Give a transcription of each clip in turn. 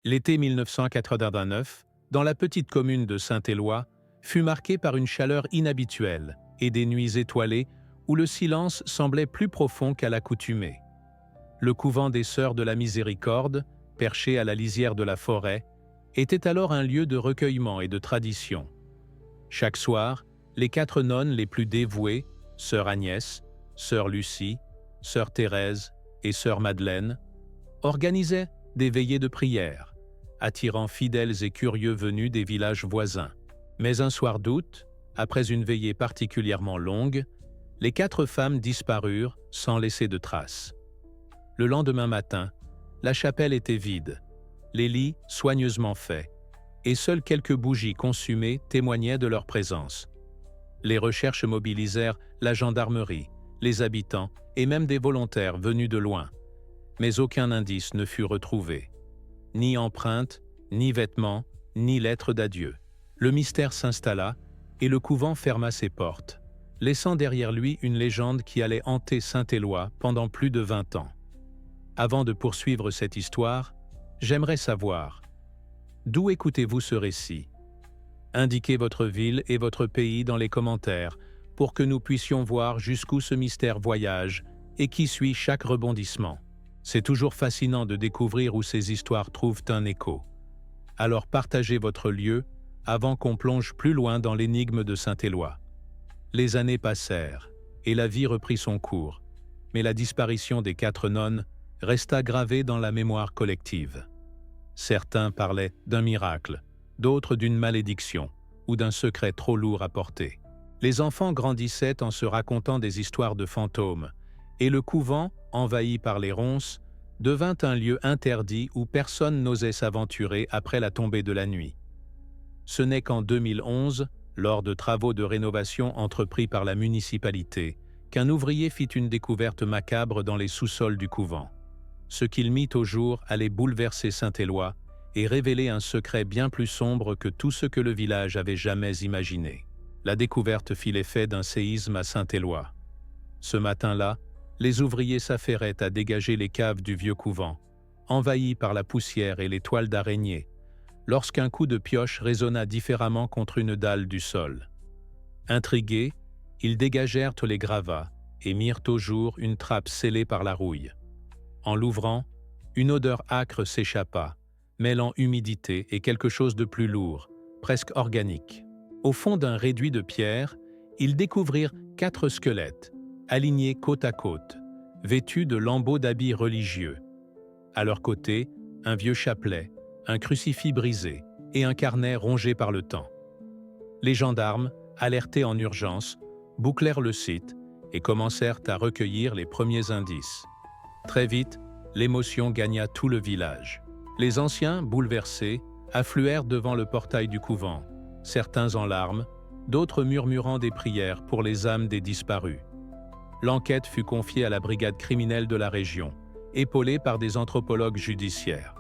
L'été 1989, dans la petite commune de Saint-Éloi, fut marqué par une chaleur inhabituelle et des nuits étoilées où le silence semblait plus profond qu'à l'accoutumée. Le couvent des Sœurs de la Miséricorde, perché à la lisière de la forêt, était alors un lieu de recueillement et de tradition. Chaque soir, les 4 nonnes les plus dévouées, Sœur Agnès, Sœur Lucie, Sœur Thérèse et Sœur Madeleine, organisaient des veillées de prière, attirant fidèles et curieux venus des villages voisins. Mais un soir d'août, après une veillée particulièrement longue, les 4 femmes disparurent sans laisser de traces. Le lendemain matin, la chapelle était vide, les lits soigneusement faits, et seules quelques bougies consumées témoignaient de leur présence. Les recherches mobilisèrent la gendarmerie, les habitants et même des volontaires venus de loin. Mais aucun indice ne fut retrouvé. Ni empreinte, ni vêtements, ni lettre d'adieu. Le mystère s'installa et le couvent ferma ses portes, laissant derrière lui une légende qui allait hanter Saint-Éloi pendant plus de 20 ans. Avant de poursuivre cette histoire, j'aimerais savoir, d'où écoutez-vous ce récit? Indiquez votre ville et votre pays dans les commentaires pour que nous puissions voir jusqu'où ce mystère voyage et qui suit chaque rebondissement. C'est toujours fascinant de découvrir où ces histoires trouvent un écho. Alors partagez votre lieu avant qu'on plonge plus loin dans l'énigme de Saint-Éloi. Les années passèrent et la vie reprit son cours, mais la disparition des 4 nonnes resta gravée dans la mémoire collective. Certains parlaient d'un miracle, d'autres d'une malédiction ou d'un secret trop lourd à porter. Les enfants grandissaient en se racontant des histoires de fantômes, et le couvent, envahi par les ronces, devint un lieu interdit où personne n'osait s'aventurer après la tombée de la nuit. Ce n'est qu'en 2011, lors de travaux de rénovation entrepris par la municipalité, qu'un ouvrier fit une découverte macabre dans les sous-sols du couvent. Ce qu'il mit au jour allait bouleverser Saint-Éloi et révéler un secret bien plus sombre que tout ce que le village avait jamais imaginé. La découverte fit l'effet d'un séisme à Saint-Éloi. Ce matin-là, les ouvriers s'affairaient à dégager les caves du vieux couvent, envahis par la poussière et les toiles d'araignée, lorsqu'un coup de pioche résonna différemment contre une dalle du sol. Intrigués, ils dégagèrent les gravats et mirent au jour une trappe scellée par la rouille. En l'ouvrant, une odeur âcre s'échappa, mêlant humidité et quelque chose de plus lourd, presque organique. Au fond d'un réduit de pierre, ils découvrirent 4 squelettes, alignés côte à côte, vêtus de lambeaux d'habits religieux. À leur côté, un vieux chapelet, un crucifix brisé et un carnet rongé par le temps. Les gendarmes, alertés en urgence, bouclèrent le site et commencèrent à recueillir les premiers indices. Très vite, l'émotion gagna tout le village. Les anciens, bouleversés, affluèrent devant le portail du couvent, certains en larmes, d'autres murmurant des prières pour les âmes des disparus. L'enquête fut confiée à la brigade criminelle de la région, épaulée par des anthropologues judiciaires.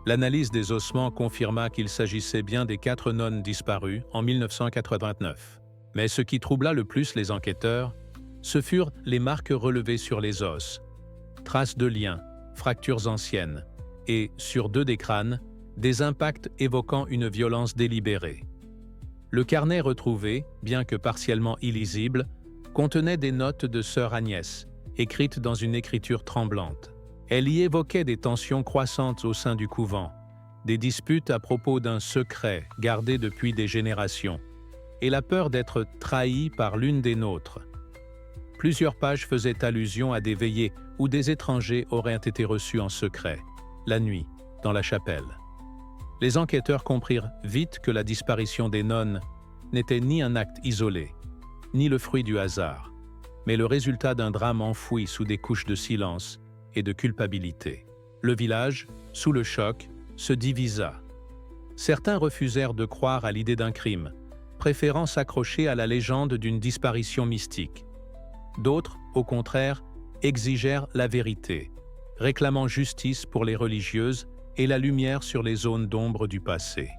L'analyse des ossements confirma qu'il s'agissait bien des 4 nonnes disparues en 1989. Mais ce qui troubla le plus les enquêteurs, ce furent les marques relevées sur les os, traces de liens, fractures anciennes, et, sur 2 des crânes, des impacts évoquant une violence délibérée. Le carnet retrouvé, bien que partiellement illisible, contenait des notes de Sœur Agnès, écrites dans une écriture tremblante. Elle y évoquait des tensions croissantes au sein du couvent, des disputes à propos d'un secret gardé depuis des générations, et la peur d'être trahie par l'une des nôtres. Plusieurs pages faisaient allusion à des veillées où des étrangers auraient été reçus en secret, la nuit, dans la chapelle. Les enquêteurs comprirent vite que la disparition des nonnes n'était ni un acte isolé, ni le fruit du hasard, mais le résultat d'un drame enfoui sous des couches de silence et de culpabilité. Le village, sous le choc, se divisa. Certains refusèrent de croire à l'idée d'un crime, préférant s'accrocher à la légende d'une disparition mystique. D'autres, au contraire, exigèrent la vérité, réclamant justice pour les religieuses et la lumière sur les zones d'ombre du passé.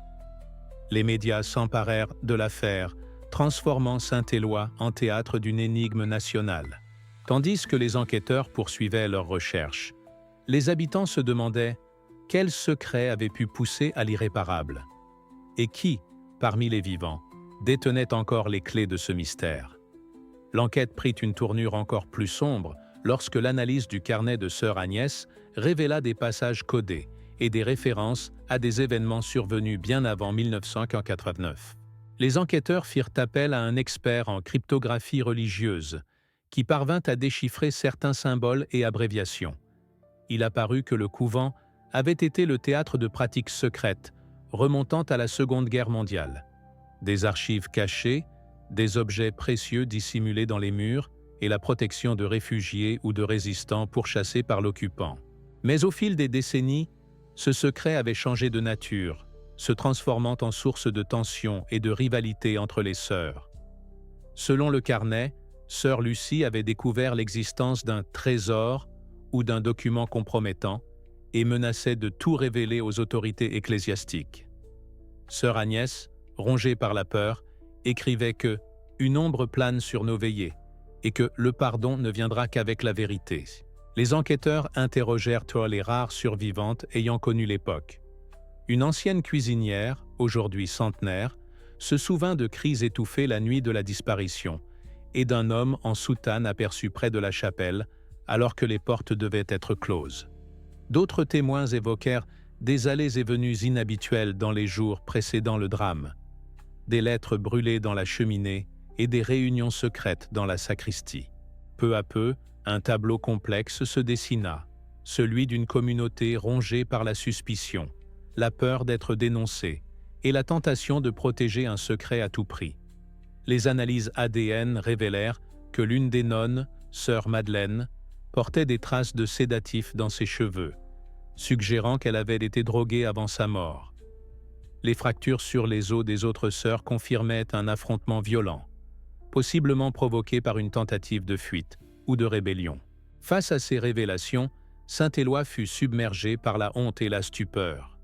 Les médias s'emparèrent de l'affaire, transformant Saint-Éloi en théâtre d'une énigme nationale. Tandis que les enquêteurs poursuivaient leurs recherches, les habitants se demandaient Quel secret avait pu pousser à l'irréparable? Et qui, parmi les vivants, détenait encore les clés de ce mystère? L'enquête prit une tournure encore plus sombre lorsque l'analyse du carnet de sœur Agnès révéla des passages codés et des références à des événements survenus bien avant 1989. Les enquêteurs firent appel à un expert en cryptographie religieuse qui parvint à déchiffrer certains symboles et abréviations. Il apparut que le couvent avait été le théâtre de pratiques secrètes remontant à la Seconde Guerre mondiale. Des archives cachées, des objets précieux dissimulés dans les murs et la protection de réfugiés ou de résistants pourchassés par l'occupant. Mais au fil des décennies, ce secret avait changé de nature, se transformant en source de tension et de rivalité entre les sœurs. Selon le carnet, sœur Lucie avait découvert l'existence d'un trésor ou d'un document compromettant et menaçait de tout révéler aux autorités ecclésiastiques. Sœur Agnès, rongée par la peur, écrivait que « une ombre plane sur nos veillées » et que « le pardon ne viendra qu'avec la vérité ». Les enquêteurs interrogèrent les rares survivantes ayant connu l'époque. Une ancienne cuisinière, aujourd'hui centenaire, se souvint de cris étouffés la nuit de la disparition et d'un homme en soutane aperçu près de la chapelle alors que les portes devaient être closes. D'autres témoins évoquèrent des allées et venues inhabituelles dans les jours précédant le drame, des lettres brûlées dans la cheminée et des réunions secrètes dans la sacristie. Peu à peu, un tableau complexe se dessina, celui d'une communauté rongée par la suspicion, la peur d'être dénoncée et la tentation de protéger un secret à tout prix. Les analyses ADN révélèrent que l'une des nonnes, sœur Madeleine, portait des traces de sédatifs dans ses cheveux, suggérant qu'elle avait été droguée avant sa mort. Les fractures sur les os des autres sœurs confirmaient un affrontement violent, possiblement provoqué par une tentative de fuite ou de rébellion. Face à ces révélations, Saint-Éloi fut submergé par la honte et la stupeur.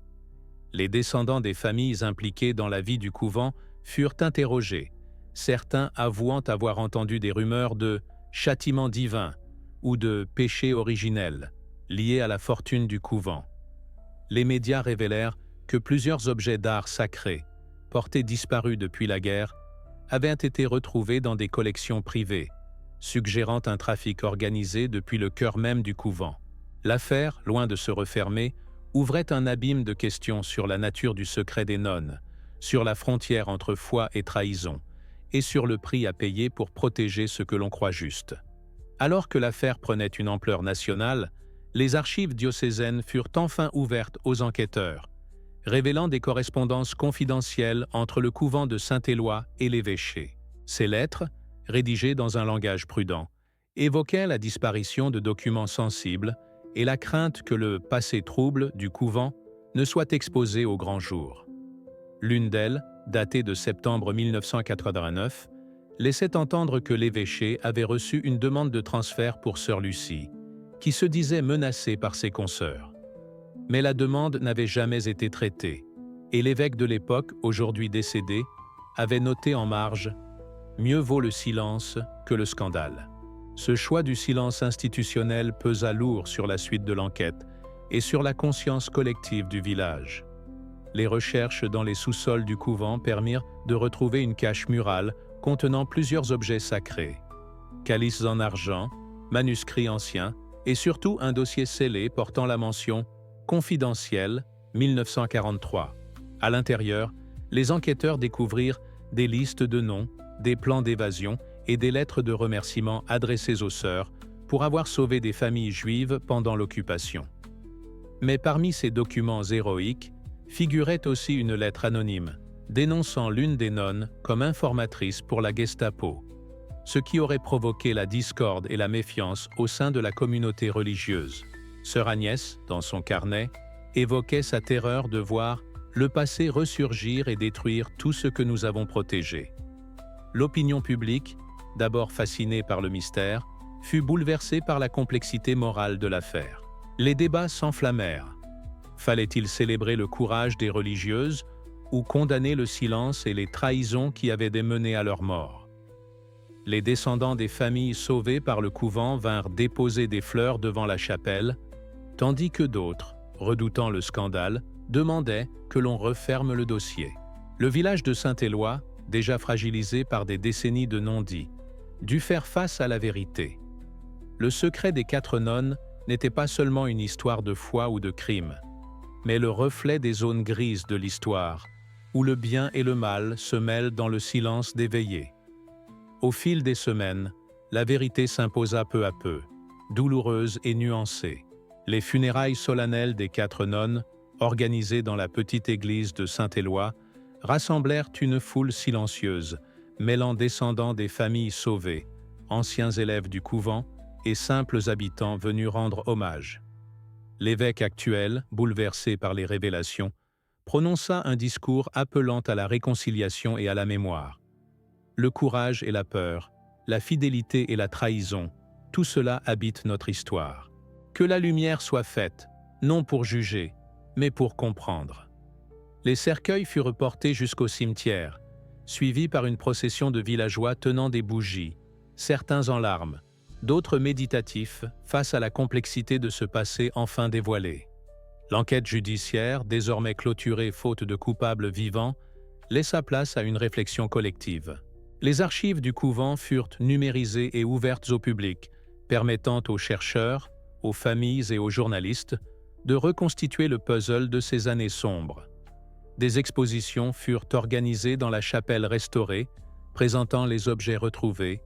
Les descendants des familles impliquées dans la vie du couvent furent interrogés, certains avouant avoir entendu des rumeurs de « châtiment divin » ou de « péché originel » liés à la fortune du couvent. Les médias révélèrent que plusieurs objets d'art sacrés, portés disparus depuis la guerre, avaient été retrouvés dans des collections privées, suggérant un trafic organisé depuis le cœur même du couvent. L'affaire, loin de se refermer, ouvrait un abîme de questions sur la nature du secret des nonnes, sur la frontière entre foi et trahison, et sur le prix à payer pour protéger ce que l'on croit juste. Alors que l'affaire prenait une ampleur nationale, les archives diocésaines furent enfin ouvertes aux enquêteurs, révélant des correspondances confidentielles entre le couvent de Saint-Éloi et l'évêché. Ces lettres, rédigées dans un langage prudent, évoquaient la disparition de documents sensibles et la crainte que le passé trouble du couvent ne soit exposé au grand jour. L'une d'elles, datée de septembre 1989, laissait entendre que l'évêché avait reçu une demande de transfert pour sœur Lucie, qui se disait menacée par ses consoeurs. Mais la demande n'avait jamais été traitée, et l'évêque de l'époque, aujourd'hui décédé, avait noté en marge « Mieux vaut le silence que le scandale ». Ce choix du silence institutionnel pesa lourd sur la suite de l'enquête et sur la conscience collective du village. Les recherches dans les sous-sols du couvent permirent de retrouver une cache murale contenant plusieurs objets sacrés, calices en argent, manuscrits anciens et surtout un dossier scellé portant la mention « Confidentiel 1943 ». À l'intérieur, les enquêteurs découvrirent des listes de noms, des plans d'évasion et des lettres de remerciement adressées aux sœurs pour avoir sauvé des familles juives pendant l'occupation. Mais parmi ces documents héroïques figurait aussi une lettre anonyme dénonçant l'une des nonnes comme informatrice pour la Gestapo, ce qui aurait provoqué la discorde et la méfiance au sein de la communauté religieuse. Sœur Agnès, dans son carnet, évoquait sa terreur de voir le passé ressurgir et détruire tout ce que nous avons protégé. L'opinion publique, d'abord fascinée par le mystère, fut bouleversée par la complexité morale de l'affaire. Les débats s'enflammèrent. Fallait-il célébrer le courage des religieuses ou condamner le silence et les trahisons qui avaient mené à leur mort? Les descendants des familles sauvées par le couvent vinrent déposer des fleurs devant la chapelle, tandis que d'autres, redoutant le scandale, demandaient que l'on referme le dossier. Le village de Saint-Éloi, déjà fragilisé par des décennies de non-dits, dut faire face à la vérité. Le secret des 4 nonnes n'était pas seulement une histoire de foi ou de crime, mais le reflet des zones grises de l'histoire, où le bien et le mal se mêlent dans le silence des veillées. Au fil des semaines, la vérité s'imposa peu à peu, douloureuse et nuancée. Les funérailles solennelles des 4 nonnes, organisées dans la petite église de Saint-Éloi, rassemblèrent une foule silencieuse, mêlant descendants des familles sauvées, anciens élèves du couvent et simples habitants venus rendre hommage. L'évêque actuel, bouleversé par les révélations, prononça un discours appelant à la réconciliation et à la mémoire. Le courage et la peur, la fidélité et la trahison, tout cela habite notre histoire. Que la lumière soit faite, non pour juger, mais pour comprendre. Les cercueils furent portés jusqu'au cimetière, suivis par une procession de villageois tenant des bougies, certains en larmes, d'autres méditatifs face à la complexité de ce passé enfin dévoilé. L'enquête judiciaire, désormais clôturée faute de coupables vivants, laissa place à une réflexion collective. Les archives du couvent furent numérisées et ouvertes au public, permettant aux chercheurs, aux familles et aux journalistes de reconstituer le puzzle de ces années sombres. Des expositions furent organisées dans la chapelle restaurée, présentant les objets retrouvés,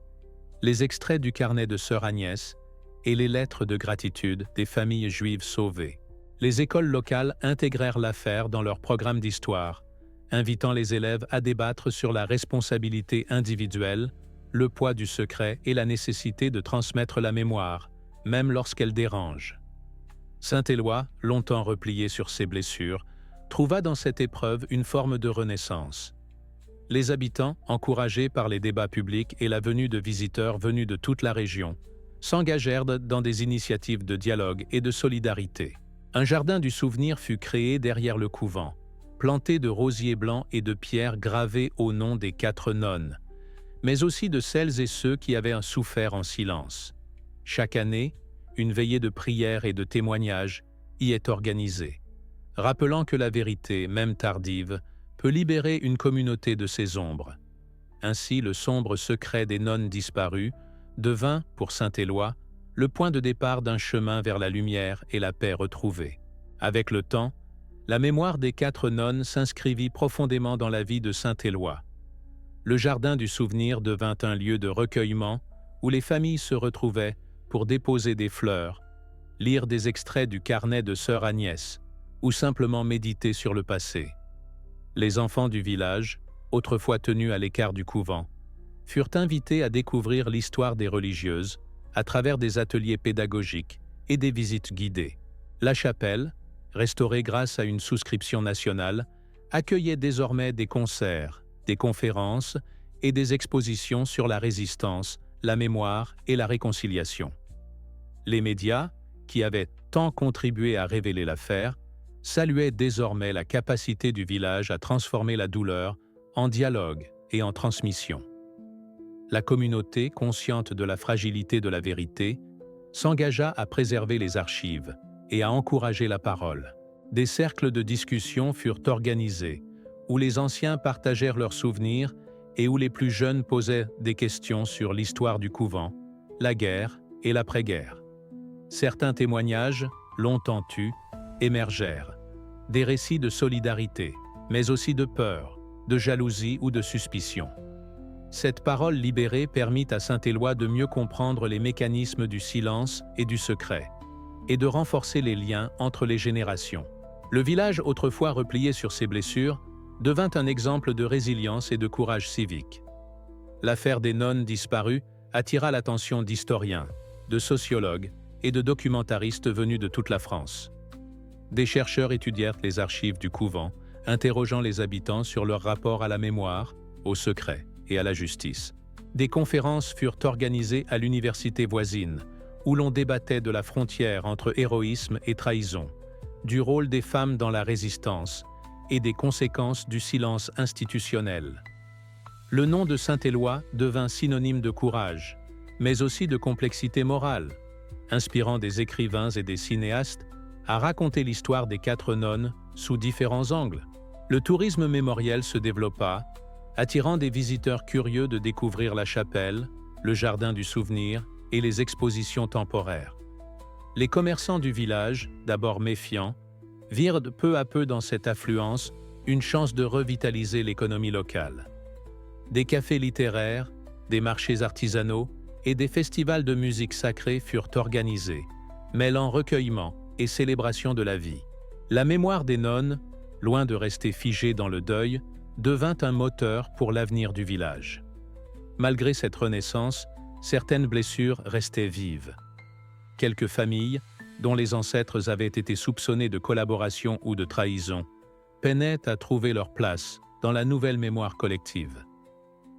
les extraits du carnet de sœur Agnès et les lettres de gratitude des familles juives sauvées. Les écoles locales intégrèrent l'affaire dans leur programme d'histoire, invitant les élèves à débattre sur la responsabilité individuelle, le poids du secret et la nécessité de transmettre la mémoire, même lorsqu'elle dérange. Saint-Éloi, longtemps replié sur ses blessures, trouva dans cette épreuve une forme de renaissance. Les habitants, encouragés par les débats publics et la venue de visiteurs venus de toute la région, s'engagèrent dans des initiatives de dialogue et de solidarité. Un jardin du souvenir fut créé derrière le couvent, planté de rosiers blancs et de pierres gravées au nom des 4 nonnes, mais aussi de celles et ceux qui avaient souffert en silence. Chaque année, une veillée de prière et de témoignages y est organisée, rappelant que la vérité, même tardive, peut libérer une communauté de ses ombres. Ainsi, le sombre secret des nonnes disparues devint, pour Saint-Éloi, le point de départ d'un chemin vers la lumière et la paix retrouvée. Avec le temps, la mémoire des 4 nonnes s'inscrivit profondément dans la vie de Saint-Éloi. Le jardin du souvenir devint un lieu de recueillement où les familles se retrouvaient pour déposer des fleurs, lire des extraits du carnet de sœur Agnès ou simplement méditer sur le passé. Les enfants du village, autrefois tenus à l'écart du couvent, furent invités à découvrir l'histoire des religieuses à travers des ateliers pédagogiques et des visites guidées. La chapelle, restaurée grâce à une souscription nationale, accueillait désormais des concerts, des conférences et des expositions sur la résistance, la mémoire et la réconciliation. Les médias, qui avaient tant contribué à révéler l'affaire, saluaient désormais la capacité du village à transformer la douleur en dialogue et en transmission. La communauté, consciente de la fragilité de la vérité, s'engagea à préserver les archives et à encourager la parole. Des cercles de discussion furent organisés, où les anciens partagèrent leurs souvenirs et où les plus jeunes posaient des questions sur l'histoire du couvent, la guerre et l'après-guerre. Certains témoignages, longtemps tus, émergèrent. Des récits de solidarité, mais aussi de peur, de jalousie ou de suspicion. Cette parole libérée permit à Saint-Éloi de mieux comprendre les mécanismes du silence et du secret, et de renforcer les liens entre les générations. Le village, autrefois replié sur ses blessures, devint un exemple de résilience et de courage civique. L'affaire des nonnes disparues attira l'attention d'historiens, de sociologues et de documentaristes venus de toute la France. Des chercheurs étudièrent les archives du couvent, interrogeant les habitants sur leur rapport à la mémoire, au secret et à la justice. Des conférences furent organisées à l'université voisine, où l'on débattait de la frontière entre héroïsme et trahison, du rôle des femmes dans la résistance et des conséquences du silence institutionnel. Le nom de Saint-Éloi devint synonyme de courage, mais aussi de complexité morale, inspirant des écrivains et des cinéastes à raconter l'histoire des 4 nonnes sous différents angles. Le tourisme mémoriel se développa, attirant des visiteurs curieux de découvrir la chapelle, le jardin du souvenir et les expositions temporaires. Les commerçants du village, d'abord méfiants, virent peu à peu dans cette affluence une chance de revitaliser l'économie locale. Des cafés littéraires, des marchés artisanaux et des festivals de musique sacrée furent organisés, mêlant recueillement et célébration de la vie. La mémoire des nonnes, loin de rester figée dans le deuil, devint un moteur pour l'avenir du village. Malgré cette renaissance, certaines blessures restaient vives. Quelques familles, dont les ancêtres avaient été soupçonnés de collaboration ou de trahison, peinaient à trouver leur place dans la nouvelle mémoire collective.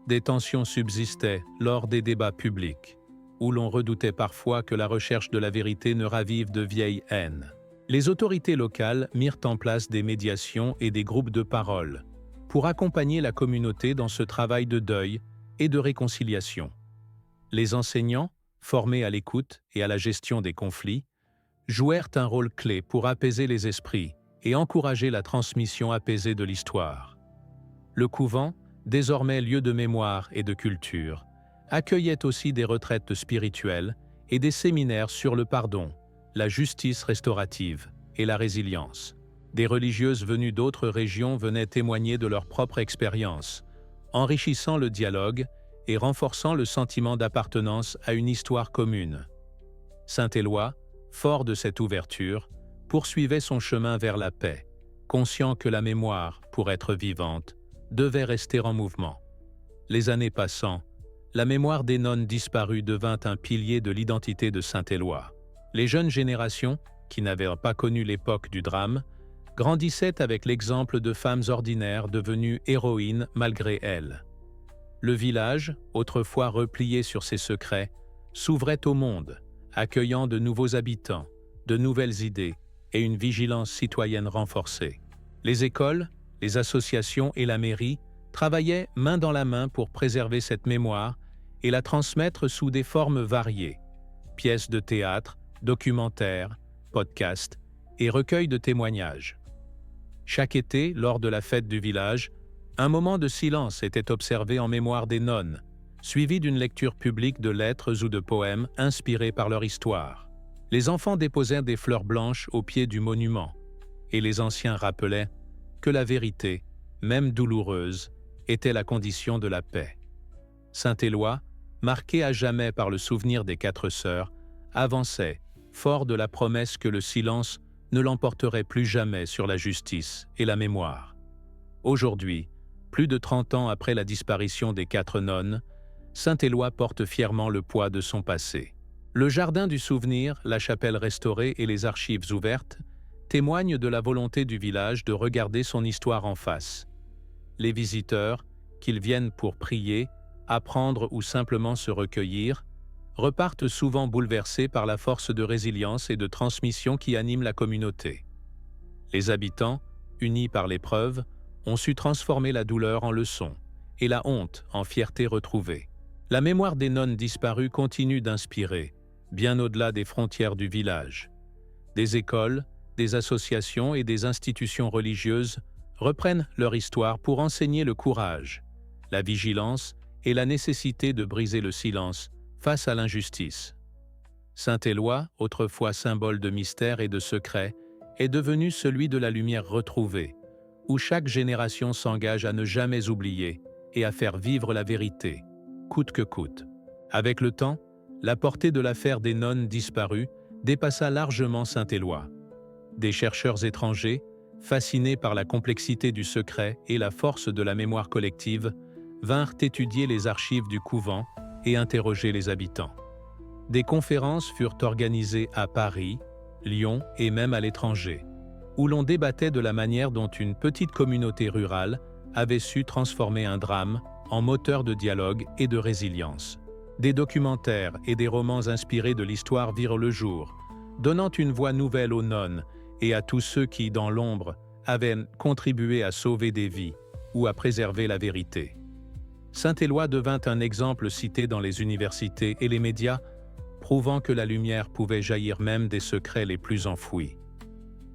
Des tensions subsistaient lors des débats publics, où l'on redoutait parfois que la recherche de la vérité ne ravive de vieilles haines. Les autorités locales mirent en place des médiations et des groupes de parole pour accompagner la communauté dans ce travail de deuil et de réconciliation. Les enseignants, formés à l'écoute et à la gestion des conflits, jouèrent un rôle clé pour apaiser les esprits et encourager la transmission apaisée de l'histoire. Le couvent, désormais lieu de mémoire et de culture, accueillait aussi des retraites spirituelles et des séminaires sur le pardon, la justice restaurative et la résilience. Des religieuses venues d'autres régions venaient témoigner de leur propre expérience, enrichissant le dialogue et renforçant le sentiment d'appartenance à une histoire commune. Saint-Éloi, fort de cette ouverture, poursuivait son chemin vers la paix, conscient que la mémoire, pour être vivante, devait rester en mouvement. Les années passant, la mémoire des nonnes disparues devint un pilier de l'identité de Saint-Éloi. Les jeunes générations, qui n'avaient pas connu l'époque du drame, grandissaient avec l'exemple de femmes ordinaires devenues héroïnes malgré elles. Le village, autrefois replié sur ses secrets, s'ouvrait au monde, accueillant de nouveaux habitants, de nouvelles idées et une vigilance citoyenne renforcée. Les écoles, les associations et la mairie travaillaient main dans la main pour préserver cette mémoire et la transmettre sous des formes variées: pièces de théâtre, documentaires, podcasts et recueils de témoignages. Chaque été, lors de la fête du village, un moment de silence était observé en mémoire des nonnes, suivi d'une lecture publique de lettres ou de poèmes inspirés par leur histoire. Les enfants déposèrent des fleurs blanches au pied du monument, et les anciens rappelaient que la vérité, même douloureuse, était la condition de la paix. Saint-Éloi, marqué à jamais par le souvenir des 4 sœurs, avançait, fort de la promesse que le silence ne l'emporterait plus jamais sur la justice et la mémoire. Aujourd'hui, plus de 30 ans après la disparition des 4 nonnes, Saint-Éloi porte fièrement le poids de son passé. Le jardin du souvenir, la chapelle restaurée et les archives ouvertes témoignent de la volonté du village de regarder son histoire en face. Les visiteurs, qu'ils viennent pour prier, apprendre ou simplement se recueillir, repartent souvent bouleversés par la force de résilience et de transmission qui anime la communauté. Les habitants, unis par l'épreuve, ont su transformer la douleur en leçon et la honte en fierté retrouvée. La mémoire des nonnes disparues continue d'inspirer, bien au-delà des frontières du village. Des écoles, des associations et des institutions religieuses reprennent leur histoire pour enseigner le courage, la vigilance et la nécessité de briser le silence face à l'injustice. Saint-Éloi, autrefois symbole de mystère et de secret, est devenu celui de la lumière retrouvée, où chaque génération s'engage à ne jamais oublier et à faire vivre la vérité, coûte que coûte. Avec le temps, la portée de l'affaire des nonnes disparues dépassa largement Saint-Éloi. Des chercheurs étrangers, fascinés par la complexité du secret et la force de la mémoire collective, vinrent étudier les archives du couvent et interroger les habitants. Des conférences furent organisées à Paris, Lyon et même à l'étranger, où l'on débattait de la manière dont une petite communauté rurale avait su transformer un drame en moteur de dialogue et de résilience. Des documentaires et des romans inspirés de l'histoire virent le jour, donnant une voix nouvelle aux nonnes et à tous ceux qui, dans l'ombre, avaient contribué à sauver des vies ou à préserver la vérité. Saint-Éloi devint un exemple cité dans les universités et les médias, prouvant que la lumière pouvait jaillir même des secrets les plus enfouis.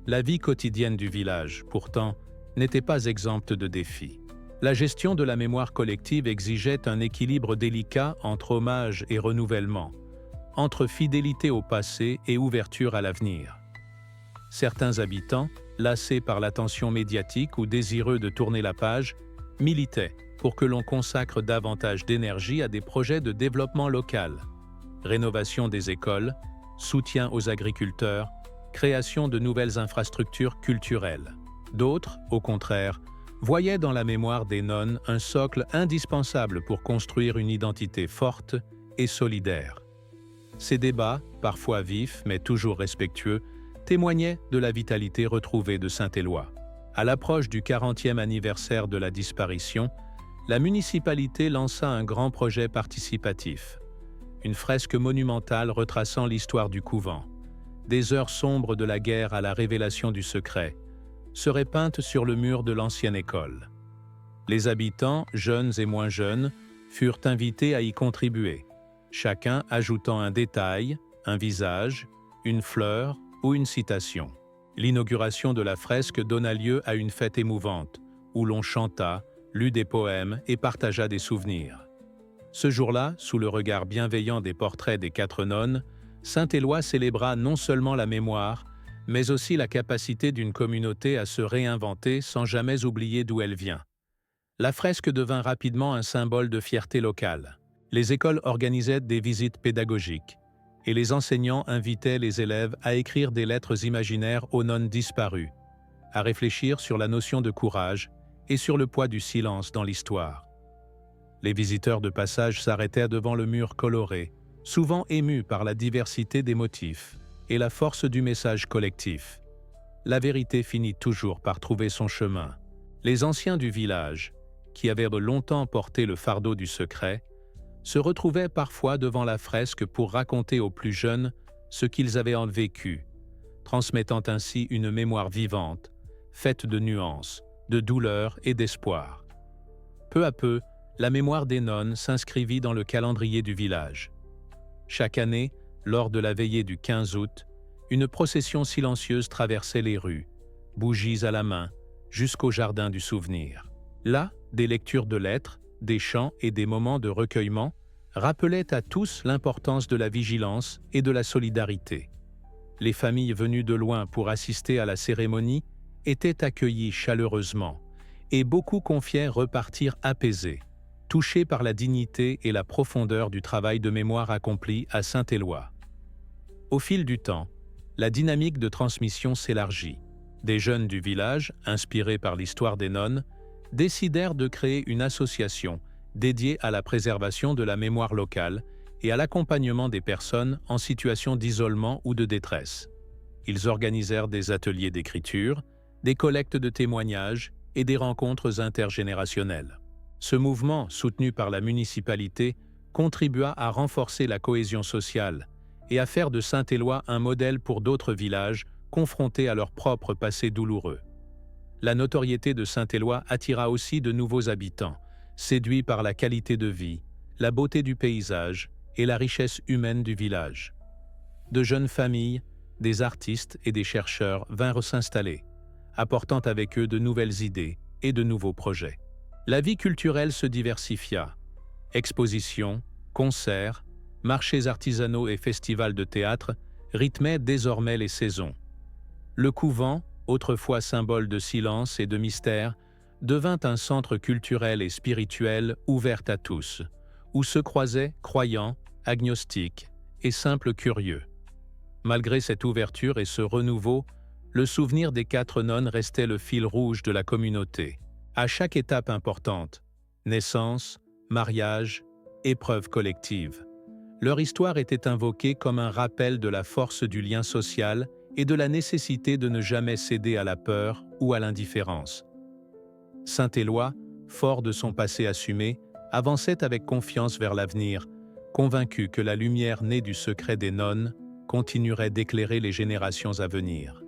La vie quotidienne du village, pourtant, n'était pas exempte de défis. La gestion de la mémoire collective exigeait un équilibre délicat entre hommage et renouvellement, entre fidélité au passé et ouverture à l'avenir. Certains habitants, lassés par l'attention médiatique ou désireux de tourner la page, militaient pour que l'on consacre davantage d'énergie à des projets de développement local. Rénovation des écoles, soutien aux agriculteurs, création de nouvelles infrastructures culturelles. D'autres, au contraire, voyaient dans la mémoire des nonnes un socle indispensable pour construire une identité forte et solidaire. Ces débats, parfois vifs mais toujours respectueux, témoignaient de la vitalité retrouvée de Saint-Éloi. À l'approche du 40e anniversaire de la disparition, la municipalité lança un grand projet participatif. Une fresque monumentale retraçant l'histoire du couvent. Des heures sombres de la guerre à la révélation du secret serait peinte sur le mur de l'ancienne école. Les habitants, jeunes et moins jeunes, furent invités à y contribuer, chacun ajoutant un détail, un visage, une fleur ou une citation. L'inauguration de la fresque donna lieu à une fête émouvante, où l'on chanta, lut des poèmes et partagea des souvenirs. Ce jour-là, sous le regard bienveillant des portraits des 4 nonnes, Saint-Éloi célébra non seulement la mémoire, mais aussi la capacité d'une communauté à se réinventer sans jamais oublier d'où elle vient. La fresque devint rapidement un symbole de fierté locale. Les écoles organisaient des visites pédagogiques, et les enseignants invitaient les élèves à écrire des lettres imaginaires aux nonnes disparues, à réfléchir sur la notion de courage et sur le poids du silence dans l'histoire. Les visiteurs de passage s'arrêtaient devant le mur coloré, souvent émus par la diversité des motifs et la force du message collectif. La vérité finit toujours par trouver son chemin. Les anciens du village, qui avaient longtemps porté le fardeau du secret, se retrouvaient parfois devant la fresque pour raconter aux plus jeunes ce qu'ils avaient vécu, transmettant ainsi une mémoire vivante, faite de nuances, de douleur et d'espoir. Peu à peu, la mémoire des nonnes s'inscrivit dans le calendrier du village. Chaque année, lors de la veillée du 15 août, une procession silencieuse traversait les rues, bougies à la main, jusqu'au jardin du souvenir. Là, des lectures de lettres, des chants et des moments de recueillement rappelaient à tous l'importance de la vigilance et de la solidarité. Les familles venues de loin pour assister à la cérémonie étaient accueillies chaleureusement, et beaucoup confiaient repartir apaisés, touchés par la dignité et la profondeur du travail de mémoire accompli à Saint-Éloi. Au fil du temps, la dynamique de transmission s'élargit. Des jeunes du village, inspirés par l'histoire des nonnes, décidèrent de créer une association dédiée à la préservation de la mémoire locale et à l'accompagnement des personnes en situation d'isolement ou de détresse. Ils organisèrent des ateliers d'écriture, des collectes de témoignages et des rencontres intergénérationnelles. Ce mouvement, soutenu par la municipalité, contribua à renforcer la cohésion sociale et à faire de Saint-Éloi un modèle pour d'autres villages confrontés à leur propre passé douloureux. La notoriété de Saint-Éloi attira aussi de nouveaux habitants, séduits par la qualité de vie, la beauté du paysage et la richesse humaine du village. De jeunes familles, des artistes et des chercheurs vinrent s'installer, apportant avec eux de nouvelles idées et de nouveaux projets. La vie culturelle se diversifia. Expositions, concerts, marchés artisanaux et festivals de théâtre rythmaient désormais les saisons. Le couvent, autrefois symbole de silence et de mystère, devint un centre culturel et spirituel ouvert à tous, où se croisaient croyants, agnostiques et simples curieux. Malgré cette ouverture et ce renouveau, le souvenir des 4 nonnes restait le fil rouge de la communauté. À chaque étape importante, naissance, mariage, épreuve collective, leur histoire était invoquée comme un rappel de la force du lien social et de la nécessité de ne jamais céder à la peur ou à l'indifférence. Saint-Éloi, fort de son passé assumé, avançait avec confiance vers l'avenir, convaincu que la lumière née du secret des nonnes continuerait d'éclairer les générations à venir.